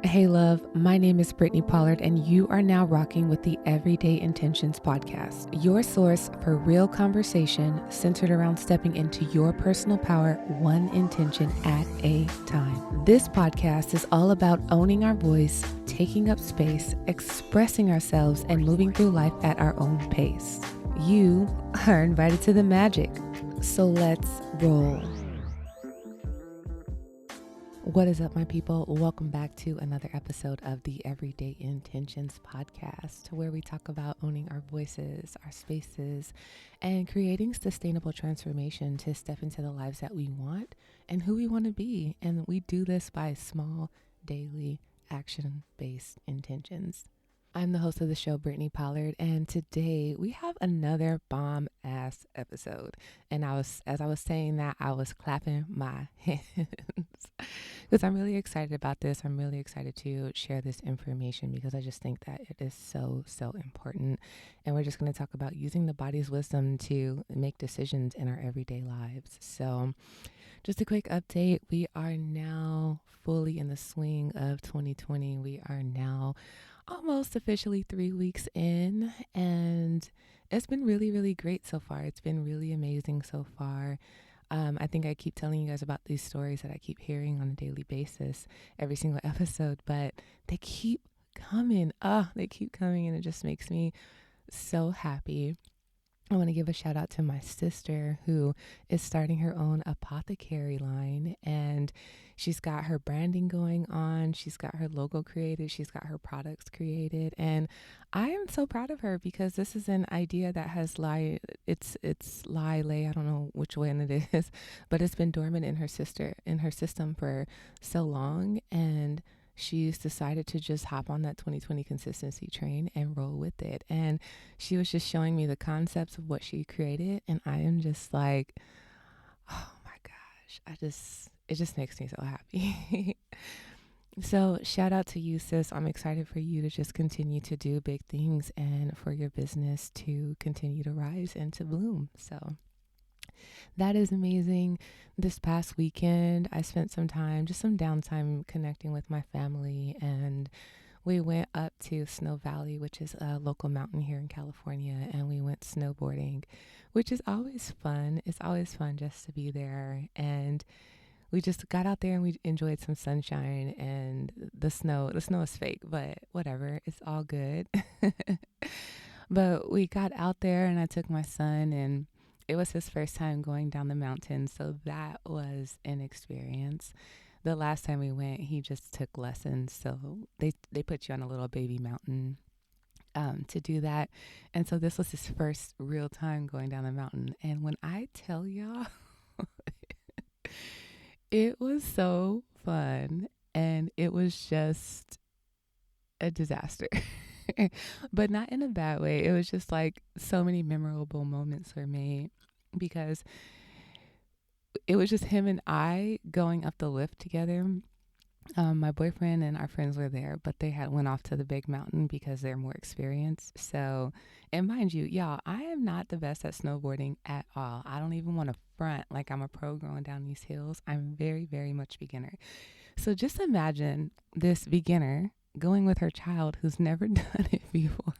Hey love, my name is Brittany Pollard and you are now rocking with the Everyday Intentions podcast, your source for real conversation centered around stepping into your personal power one intention at a time. This podcast is all about owning our voice, taking up space, expressing ourselves, and moving through life at our own pace. You are invited to the magic, so let's roll. What is up, my people? Welcome back to another episode of the Everyday Intentions podcast, where we talk about owning our voices, our spaces, and creating sustainable transformation to step into the lives that we want and who we want to be. And we do this by small, daily, action-based intentions. I'm the host of the show, Brittany Pollard, and today we have another bomb-ass episode. And as I was saying that, I was clapping my hands because I'm really excited about this. I'm really excited to share this information because I just think that it is so important. And we're just going to talk about using the body's wisdom to make decisions in our everyday lives. So just a quick update. We are now fully in the swing of 2020. We are now almost officially 3 weeks in, and it's been really great so far. It's been really amazing so far. I think I keep telling you guys about these stories that I keep hearing on a daily basis, every single episode, but they keep coming. They keep coming, and it just makes me so happy. I want to give a shout out to my sister who is starting her own apothecary line, and she's got her branding going on. She's got her logo created. She's got her products created. And I am so proud of her because this is an idea that has lay, I don't know which one it is, but it's been dormant in her system for so long. And she's decided to just hop on that 2020 consistency train and roll with it. And she was just showing me the concepts of what she created. And I am just like, oh my gosh, it just makes me so happy. So shout out to you, sis. I'm excited for you to just continue to do big things and for your business to continue to rise and to bloom. So that is amazing. This past weekend, I spent some downtime connecting with my family, and we went up to Snow Valley, which is a local mountain here in California, and we went snowboarding, which is always fun. It's always fun just to be there. And we just got out there and we enjoyed some sunshine and the snow. The snow is fake, but whatever. It's all good. But we got out there and I took my son, and it was his first time going down the mountain. So that was an experience. The last time we went, he just took lessons. So they put you on a little baby mountain to do that. And so this was his first real time going down the mountain. And when I tell y'all, it was so fun, and it was just a disaster. But not in a bad way. It was just like so many memorable moments were made because it was just him and I going up the lift together. My boyfriend and our friends were there, but they had went off to the big mountain because they're more experienced. So, and mind you, y'all, I am not the best at snowboarding at all. I don't even want to front like I'm a pro going down these hills. I'm very much beginner. So just imagine this beginner going with her child who's never done it before.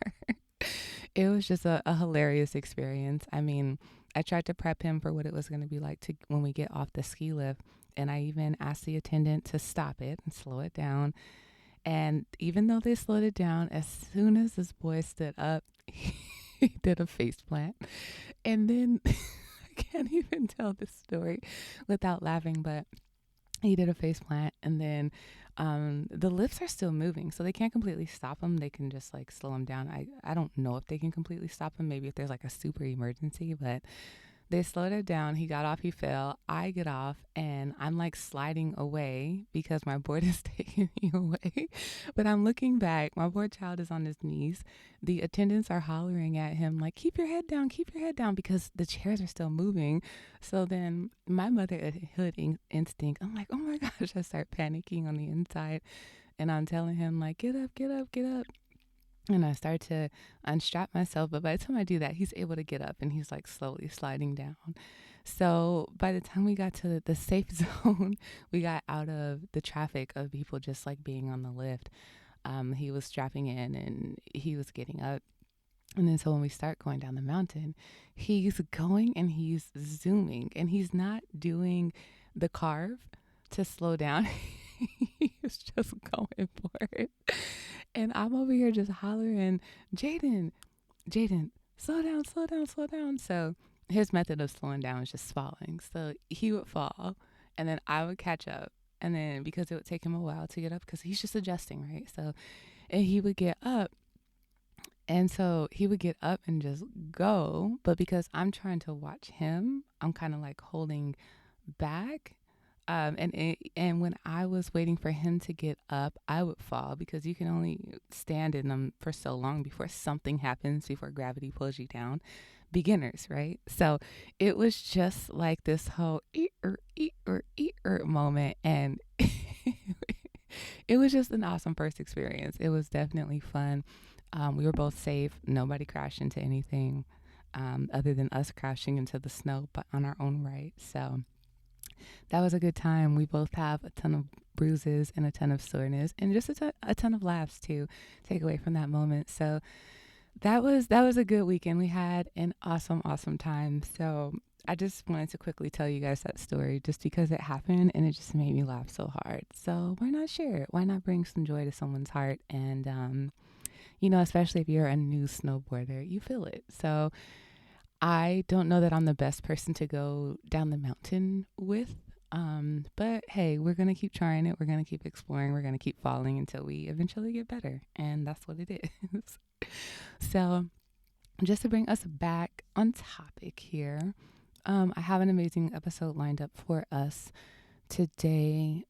It was just a hilarious experience. I mean, I tried to prep him for what it was going to be like to when we get off the ski lift. And I even asked the attendant to stop it and slow it down. And even though they slowed it down, as soon as this boy stood up, he did a face plant. And then I can't even tell this story without laughing, but he did a face plant. And then the lifts are still moving, so they can't completely stop him. They can just like slow him down. I don't know if they can completely stop him. Maybe if there's like a super emergency, but they slowed it down. He got off, he fell. I get off, and I'm like sliding away because my board is taking me away. But I'm looking back. My poor child is on his knees. The attendants are hollering at him like, keep your head down, because the chairs are still moving. So then my motherhood instinct, I'm like, oh my gosh, I start panicking on the inside. And I'm telling him like, get up. And I start to unstrap myself. But by the time I do that, he's able to get up and he's like slowly sliding down. So by the time we got to the safe zone, we got out of the traffic of people just like being on the lift. He was strapping in and he was getting up. And then so when we start going down the mountain, he's going and he's zooming and he's not doing the carve to slow down. He's just going for it. And I'm over here just hollering, Jaden, Jaden, slow down, slow down, slow down. So his method of slowing down was just falling. So he would fall and then I would catch up. And then because it would take him a while to get up because he's just adjusting, right? So, and he would get up. And so he would get up and just go. But because I'm trying to watch him, I'm kind of like holding back. And when I was waiting for him to get up, I would fall because you can only stand in them for so long before something happens, before gravity pulls you down. Beginners, right? So it was just like this whole moment. And it was just an awesome first experience. It was definitely fun. We were both safe. Nobody crashed into anything other than us crashing into the snow, but on our own right. So that was a good time. We both have a ton of bruises and a ton of soreness and just a ton of laughs to take away from that moment. So that was a good weekend. We had an awesome time. So I just wanted to quickly tell you guys that story just because it happened and it just made me laugh so hard. So why not share it? Why not bring some joy to someone's heart? And especially if you're a new snowboarder, you feel it. So I don't know that I'm the best person to go down the mountain with. But hey, we're going to keep trying it. We're going to keep exploring. We're going to keep falling until we eventually get better. And that's what it is. So just to bring us back on topic here, I have an amazing episode lined up for us today.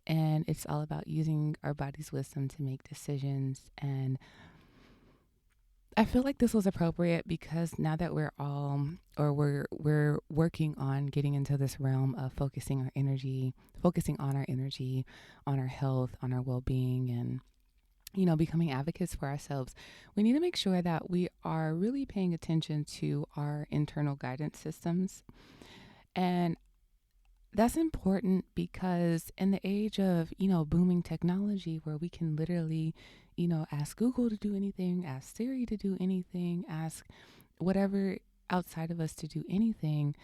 And it's all about using our body's wisdom to make decisions. And I feel like this was appropriate because now that we're working on getting into this realm of focusing on our energy, on our health, on our well-being, and becoming advocates for ourselves, we need to make sure that we are really paying attention to our internal guidance systems. And that's important because in the age of, booming technology where we can literally, ask Google to do anything, ask Siri to do anything, ask whatever outside of us to do anything,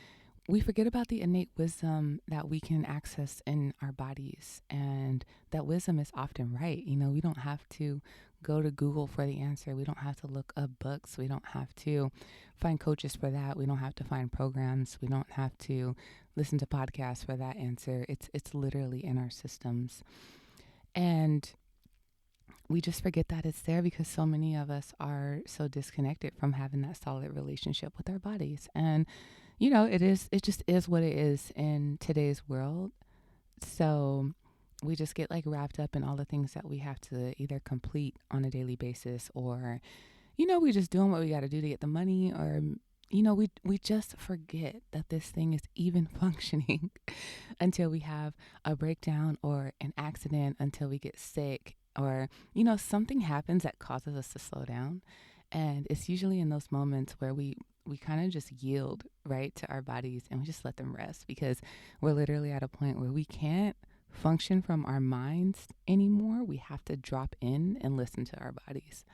we forget about the innate wisdom that we can access in our bodies. And that wisdom is often right. We don't have to go to Google for the answer. We don't have to look up books. We don't have to find coaches for that. We don't have to find programs. We don't have to listen to podcasts for that answer. It's literally in our systems. And we just forget that it's there because so many of us are so disconnected from having that solid relationship with our bodies. And it just is what it is in today's world. So we just get like wrapped up in all the things that we have to either complete on a daily basis or, we just doing what we got to do to get the money or, we just forget that this thing is even functioning until we have a breakdown or an accident, until we get sick or, something happens that causes us to slow down. And it's usually in those moments where we kind of just yield right to our bodies and we just let them rest because we're literally at a point where we can't function from our minds anymore. We have to drop in and listen to our bodies.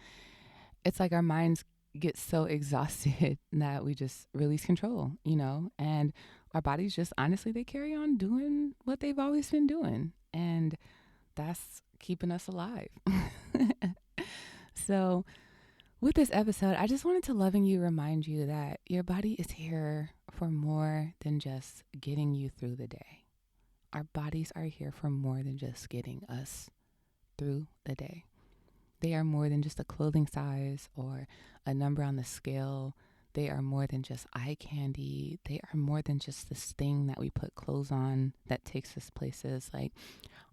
It's like our minds get so exhausted that we just release control, and our bodies just honestly, they carry on doing what they've always been doing. And that's keeping us alive. So with this episode, I just wanted to lovingly remind you that your body is here for more than just getting you through the day. Our bodies are here for more than just getting us through the day. They are more than just a clothing size or a number on the scale. They are more than just eye candy. They are more than just this thing that we put clothes on that takes us places. Like,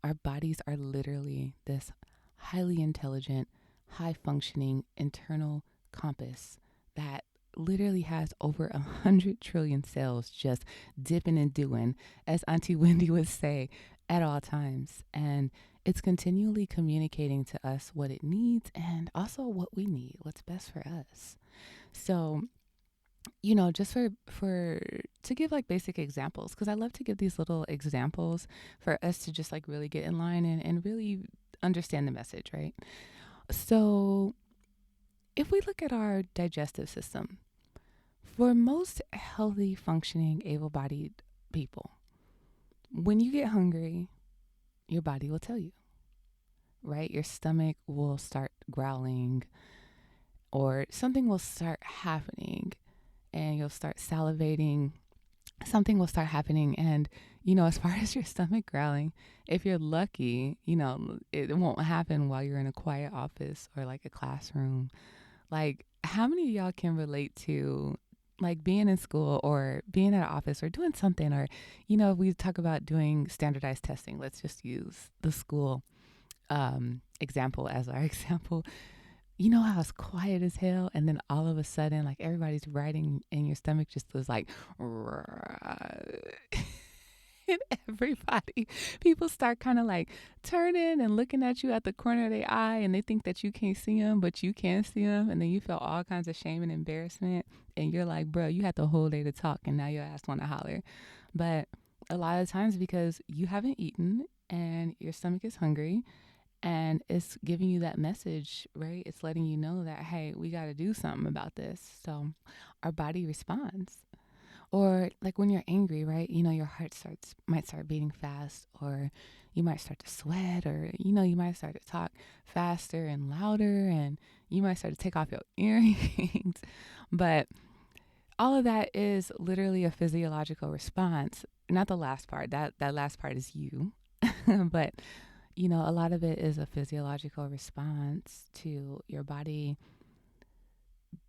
our bodies are literally this highly intelligent, high functioning internal compass that literally has over 100 trillion cells just dipping and doing, as Auntie Wendy would say, at all times. And it's continually communicating to us what it needs and also what we need, what's best for us. So just for to give like basic examples, because I love to give these little examples for us to just like really get in line and really understand the message, right? So if we look at our digestive system, for most healthy, functioning, able-bodied people, when you get hungry, your body will tell you, right? Your stomach will start growling, or something will start happening, and you'll start salivating. Something will start happening. And, as far as your stomach growling, if you're lucky, it won't happen while you're in a quiet office or like a classroom. Like, how many of y'all can relate to like being in school or being at an office or doing something, or, we talk about doing standardized testing. Let's just use the school example as our example. You know how it's quiet as hell, and then all of a sudden, like everybody's writing, and your stomach just was like, and everybody, people start kind of like turning and looking at you at the corner of their eye, and they think that you can't see them, but you can see them, and then you feel all kinds of shame and embarrassment, and you're like, bro, you had the whole day to talk, and now your ass want to holler. But a lot of times, because you haven't eaten and your stomach is hungry, and it's giving you that message, right? It's letting you know that, hey, we got to do something about this. So our body responds. Or like when you're angry, right? Your heart might start beating fast, or you might start to sweat, or, you might start to talk faster and louder, and you might start to take off your earrings. But all of that is literally a physiological response. Not the last part. That last part is you. But a lot of it is a physiological response to your body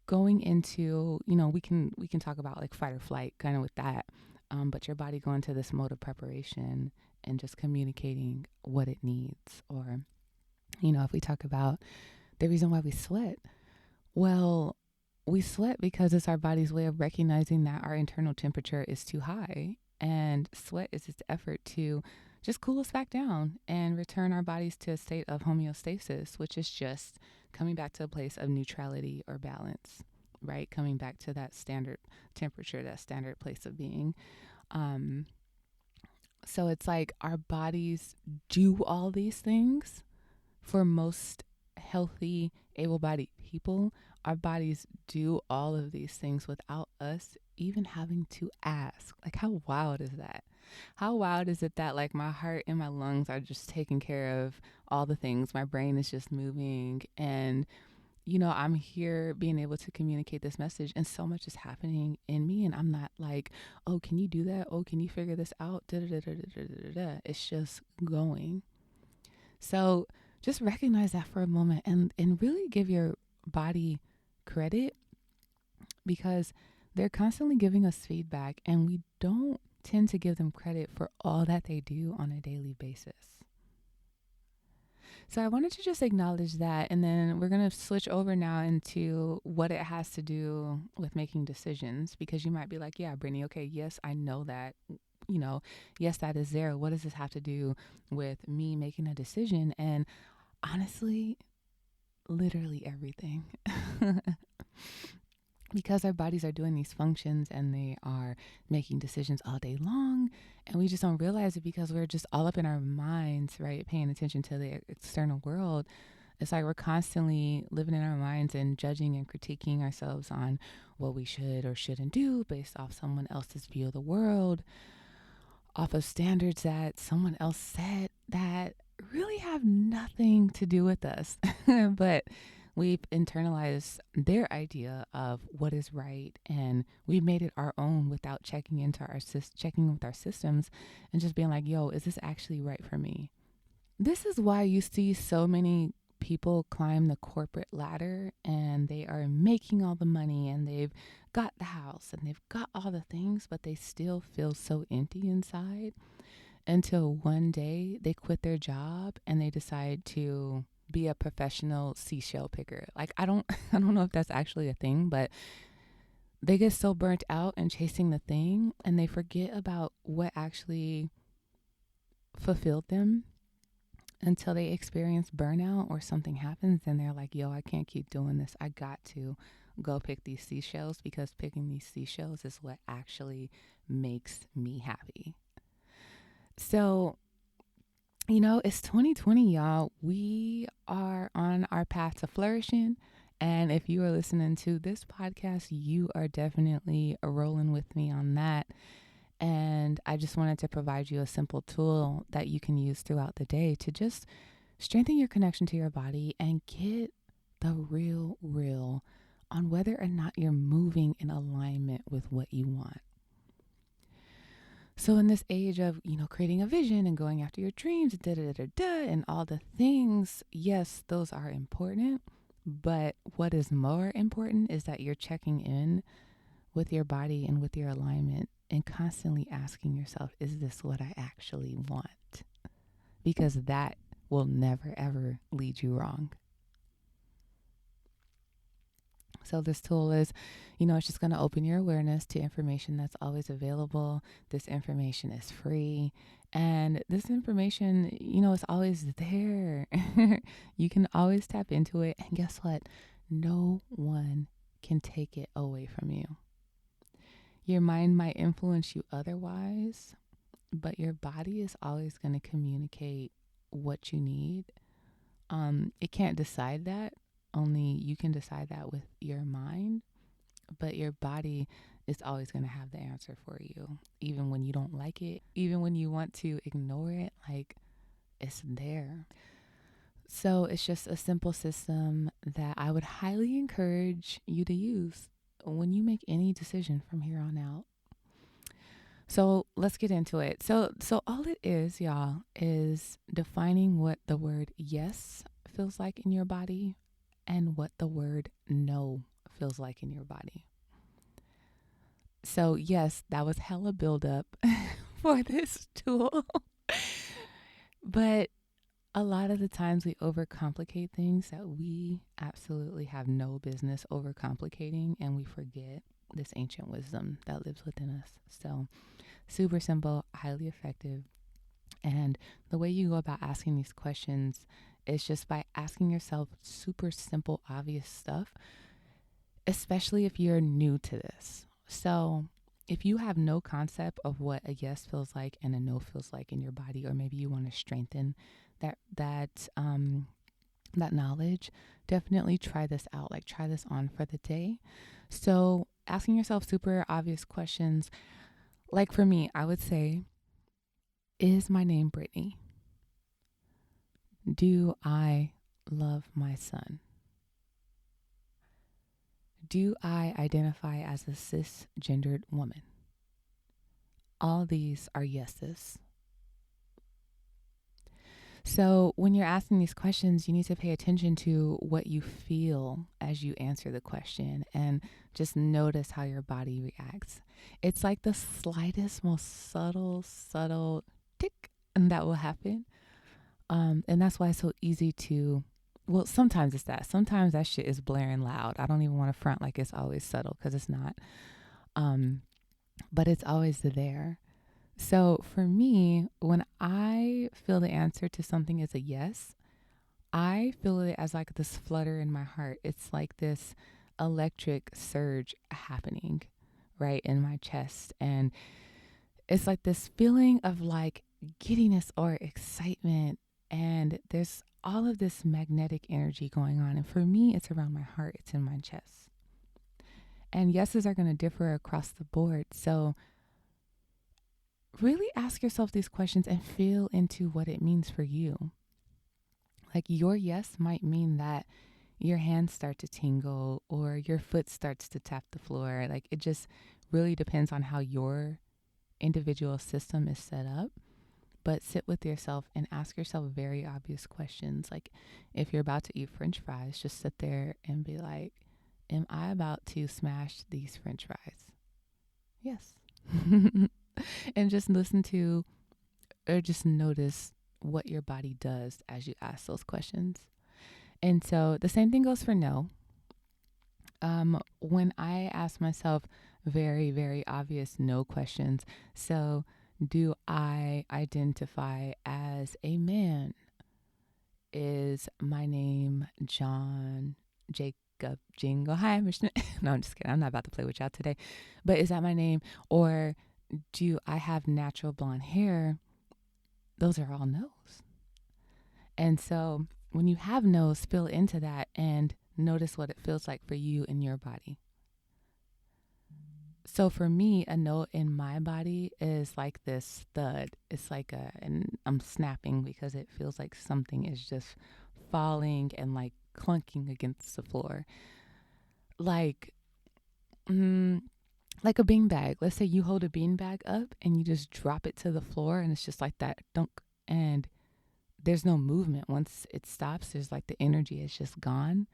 going into, we can talk about like fight or flight kind of with that. But your body going to this mode of preparation and just communicating what it needs. Or, if we talk about the reason why we sweat, well, we sweat because it's our body's way of recognizing that our internal temperature is too high. And sweat is its effort to just cool us back down and return our bodies to a state of homeostasis, which is just coming back to a place of neutrality or balance, right? Coming back to that standard temperature, that standard place of being. Um, so it's like our bodies do all these things. For most healthy, able-bodied people, our bodies do all of these things without us even having to ask. Like, how wild is that? How wild is it that like my heart and my lungs are just taking care of all the things? My brain is just moving, and I'm here being able to communicate this message, and so much is happening in me, and I'm not like, oh, can you do that? Oh, can you figure this out? Da, da, da, da, da, da, da, da. It's just going. So just recognize that for a moment, and really give your body credit, because they're constantly giving us feedback, and we don't tend to give them credit for all that they do on a daily basis. So I wanted to just acknowledge that, and then we're going to switch over now into what it has to do with making decisions, because you might be like, yeah, Brittany, okay, yes, I know that, yes, that is there. What does this have to do with me making a decision? And honestly, literally everything. Because our bodies are doing these functions and they are making decisions all day long, and we just don't realize it because we're just all up in our minds, right? Paying attention to the external world. It's like we're constantly living in our minds and judging and critiquing ourselves on what we should or shouldn't do based off someone else's view of the world, off of standards that someone else set that really have nothing to do with us. But we've internalized their idea of what is right, and we've made it our own without checking with our systems and just being like, yo, is this actually right for me? This is why you see so many people climb the corporate ladder, and they are making all the money, and they've got the house, and they've got all the things, but they still feel so empty inside, until one day they quit their job and they decide to be a professional seashell picker. Like, I don't I don't know if that's actually a thing, but they get so burnt out and chasing the thing, and they forget about what actually fulfilled them, until they experience burnout or something happens and they're like, yo, I can't keep doing this. I got to go pick these seashells, because picking these seashells is what actually makes me happy. So, it's 2020, y'all. We are on our path to flourishing. And if you are listening to this podcast, you are definitely rolling with me on that. And I just wanted to provide you a simple tool that you can use throughout the day to just strengthen your connection to your body and get the real on whether or not you're moving in alignment with what you want. So in this age of, creating a vision and going after your dreams, and all the things, yes, those are important. But what is more important is that you're checking in with your body and with your alignment and constantly asking yourself, is this what I actually want? Because that will never, ever lead you wrong. So this tool is, it's just going to open your awareness to information that's always available. This information is free. And this information, is always there. You can always tap into it. And guess what? No one can take it away from you. Your mind might influence you otherwise, but your body is always going to communicate what you need. It can't decide that. Only you can decide that with your mind, but your body is always going to have the answer for you. Even when you don't like it, even when you want to ignore it, it's there. So it's just a simple system that I would highly encourage you to use when you make any decision from here on out. So let's get into it. So all it is, y'all, is defining what the word yes feels like in your body and what the word no feels like in your body. So yes, that was hella buildup for this tool. But a lot of the times we overcomplicate things that we absolutely have no business overcomplicating, and we forget this ancient wisdom that lives within us. So super simple, highly effective. And the way you go about asking these questions is just by asking yourself super simple, obvious stuff, especially if you're new to this. So if you have no concept of what a yes feels like and a no feels like in your body, or maybe you want to strengthen that knowledge, definitely try this out. Try this on for the day. So asking yourself super obvious questions. Like for me, I would say, is my name Brittany? Do I love my son? Do I identify as a cisgendered woman? All these are yeses. So when you're asking these questions, you need to pay attention to what you feel as you answer the question, and just notice how your body reacts. It's like the slightest, most subtle tick that will happen. And that's why it's so easy to, well, sometimes it's that. Sometimes that shit is blaring loud. I don't even want to front like it's always subtle, because it's not. But it's always there. So for me, when I feel the answer to something is a yes, I feel it as like this flutter in my heart. It's like this electric surge happening right in my chest. And it's like this feeling of giddiness or excitement. And there's all of this magnetic energy going on. And for me, it's around my heart. It's in my chest. And yeses are going to differ across the board. So really ask yourself these questions and feel into what it means for you. Your yes might mean that your hands start to tingle or your foot starts to tap the floor. It just really depends on how your individual system is set up. But sit with yourself and ask yourself very obvious questions. If you're about to eat French fries, just sit there and be like, am I about to smash these French fries? Yes. And just listen to, or just notice what your body does as you ask those questions. And so the same thing goes for no. When I ask myself very, very obvious no questions, so do I identify as a man? Is my name John up jingle. Hi, Mission. No, I'm just kidding. I'm not about to play with y'all today. But is that my name? Or do I have natural blonde hair? Those are all no's. And so when you have no's, feel into that and notice what it feels like for you in your body. So for me, a note in my body is like this thud. It's like and I'm snapping because it feels like something is just falling and like clunking against the floor. Like, mm, like a beanbag. Let's say you hold a beanbag up and you just drop it to the floor and it's just like that dunk. And there's no movement. Once it stops, there's like the energy is just gone.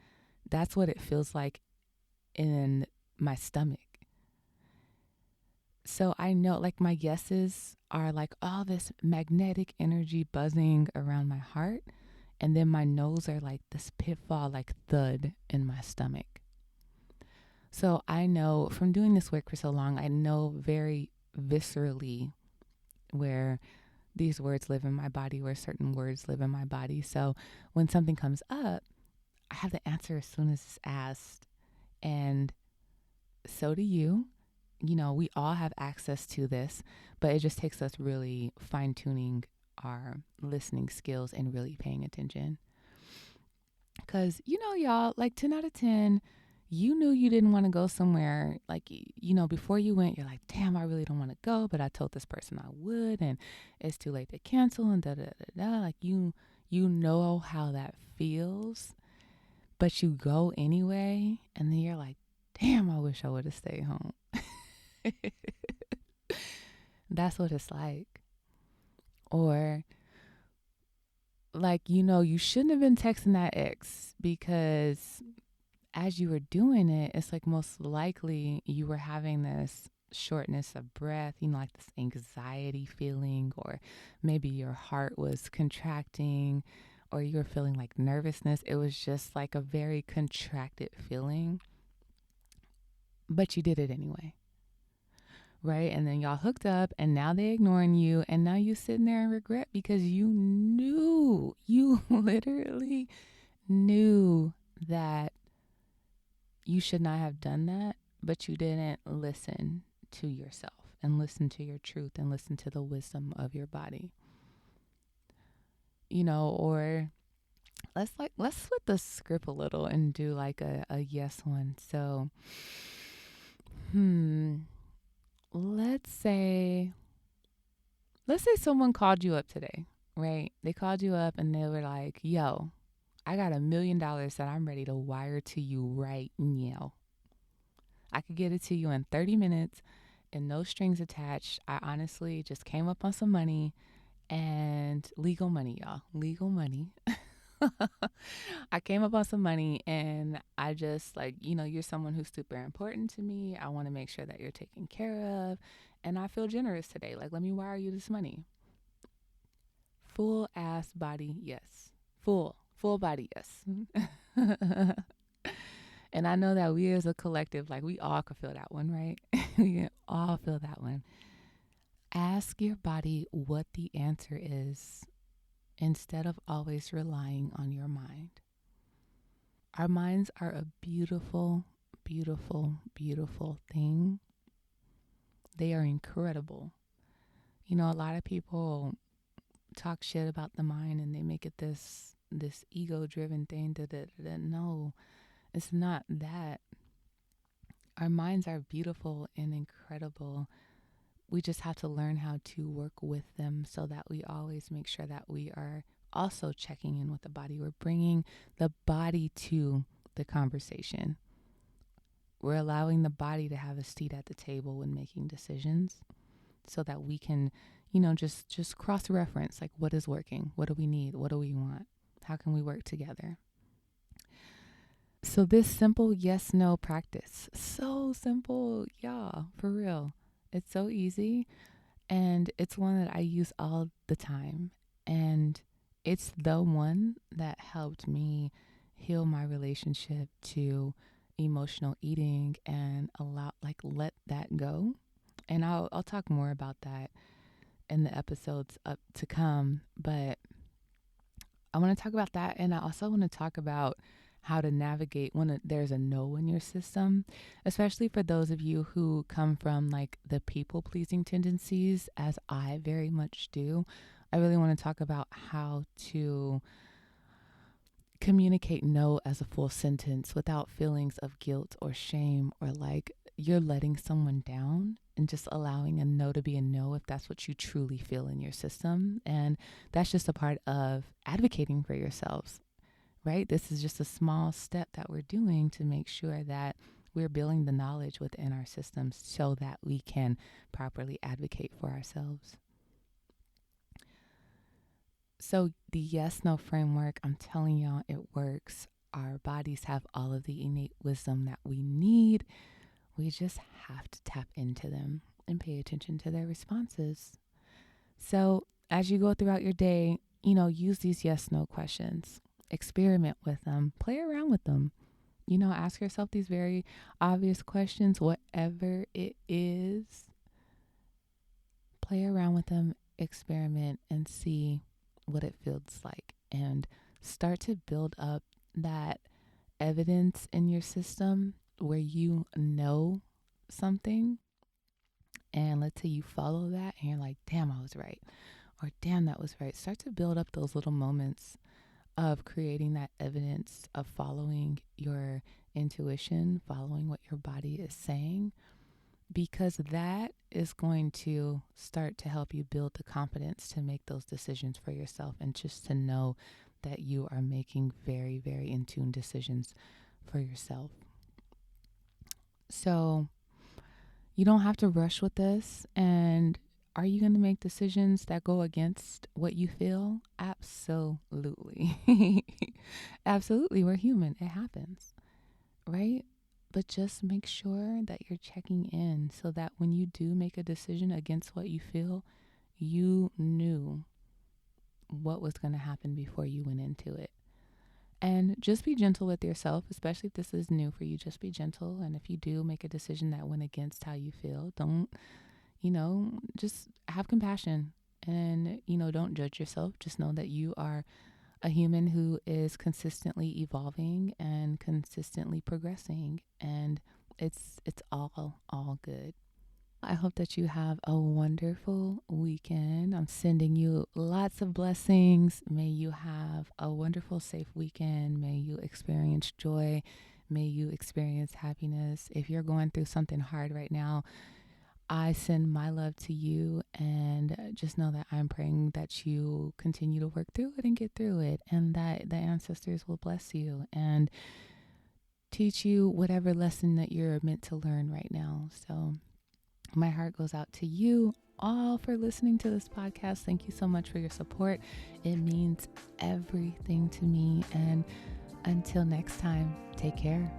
That's what it feels like in my stomach. So I know like my yeses are like all this magnetic energy buzzing around my heart. And then my no's are like this pitfall, like thud in my stomach. So I know from doing this work for so long, I know very viscerally where these words live in my body, where certain words live in my body. So when something comes up, I have the answer as soon as it's asked. And so do you. You know, we all have access to this, but it just takes us really fine tuning our listening skills and really paying attention. Because, you know, y'all, like 10 out of 10, you knew you didn't want to go somewhere. Like, you know, before you went, you're like, damn, I really don't want to go, but I told this person I would, and it's too late to cancel, and da da da da. Like, you know how that feels, but you go anyway, and then you're like, damn, I wish I would have stayed home. That's what it's like. Or like, you know, you shouldn't have been texting that ex because as you were doing it, it's like most likely you were having this shortness of breath, you know, like this anxiety feeling, or maybe your heart was contracting, or you were feeling like nervousness. It was just like a very contracted feeling, but you did it anyway. Right? And then y'all hooked up and now they ignoring you and now you sitting there in regret because you literally knew that you should not have done that, but you didn't listen to yourself and listen to your truth and listen to the wisdom of your body. You know, or let's flip the script a little and do like a yes one. So, let's say someone called you up today, right? They called you up and they were like, yo, I got $1 million that I'm ready to wire to you right now. I could get it to you in 30 minutes and no strings attached. I honestly just came up on some money and legal money, y'all. Legal money. I came up on some money and I just like, you know, you're someone who's super important to me. I want to make sure that you're taken care of. And I feel generous today. Like, let me wire you this money. Full ass body, yes. Full body, yes. And I know that we as a collective, like we all could feel that one, right? We can all feel that one. Ask your body what the answer is instead of always relying on your mind. Our minds are a beautiful, beautiful, beautiful thing. They are incredible. You know, a lot of people talk shit about the mind and they make it this ego driven thing. No, it's not that. Our minds are beautiful and incredible. We just have to learn how to work with them so that we always make sure that we are also checking in with the body. We're bringing the body to the conversation. We're allowing the body to have a seat at the table when making decisions so that we can, you know, just cross-reference, like what is working? What do we need? What do we want? How can we work together? So this simple yes-no practice, so simple, y'all, for real. It's so easy. And it's one that I use all the time. And it's the one that helped me heal my relationship to emotional eating and let that go. And I'll talk more about that in the episodes up to come. But I want to talk about that. And I also want to talk about how to navigate when there's a no in your system, especially for those of you who come from like the people pleasing tendencies, as I very much do. I really want to talk about how to communicate no as a full sentence without feelings of guilt or shame or like you're letting someone down, and just allowing a no to be a no if that's what you truly feel in your system. And that's just a part of advocating for yourselves, right? This is just a small step that we're doing to make sure that we're building the knowledge within our systems so that we can properly advocate for ourselves. So the yes, no framework, I'm telling y'all, it works. Our bodies have all of the innate wisdom that we need. We just have to tap into them and pay attention to their responses. So as you go throughout your day, use these yes, no questions. Experiment with them. Play around with them. Ask yourself these very obvious questions, whatever it is. Play around with them, experiment, and see what it feels like. And start to build up that evidence in your system where you know something, and let's say you follow that and you're like, damn, I was right, or damn, that was right. Start to build up those little moments of creating that evidence of following your intuition, following what your body is saying, because that is going to start to help you build the confidence to make those decisions for yourself, and just to know that you are making very, very in tune decisions for yourself. So you don't have to rush with this. And are you going to make decisions that go against what you feel? Absolutely. Absolutely. We're human. It happens, right? But just make sure that you're checking in so that when you do make a decision against what you feel, you knew what was going to happen before you went into it. And just be gentle with yourself, especially if this is new for you. Just be gentle. And if you do make a decision that went against how you feel, don't, just have compassion and, don't judge yourself. Just know that you are a human who is consistently evolving and consistently progressing. And it's all good. I hope that you have a wonderful weekend. I'm sending you lots of blessings. May you have a wonderful, safe weekend. May you experience joy. May you experience happiness. If you're going through something hard right now, I send my love to you, and just know that I'm praying that you continue to work through it and get through it, and that the ancestors will bless you and teach you whatever lesson that you're meant to learn right now. So my heart goes out to you all for listening to this podcast. Thank you so much for your support. It means everything to me. And until next time, take care.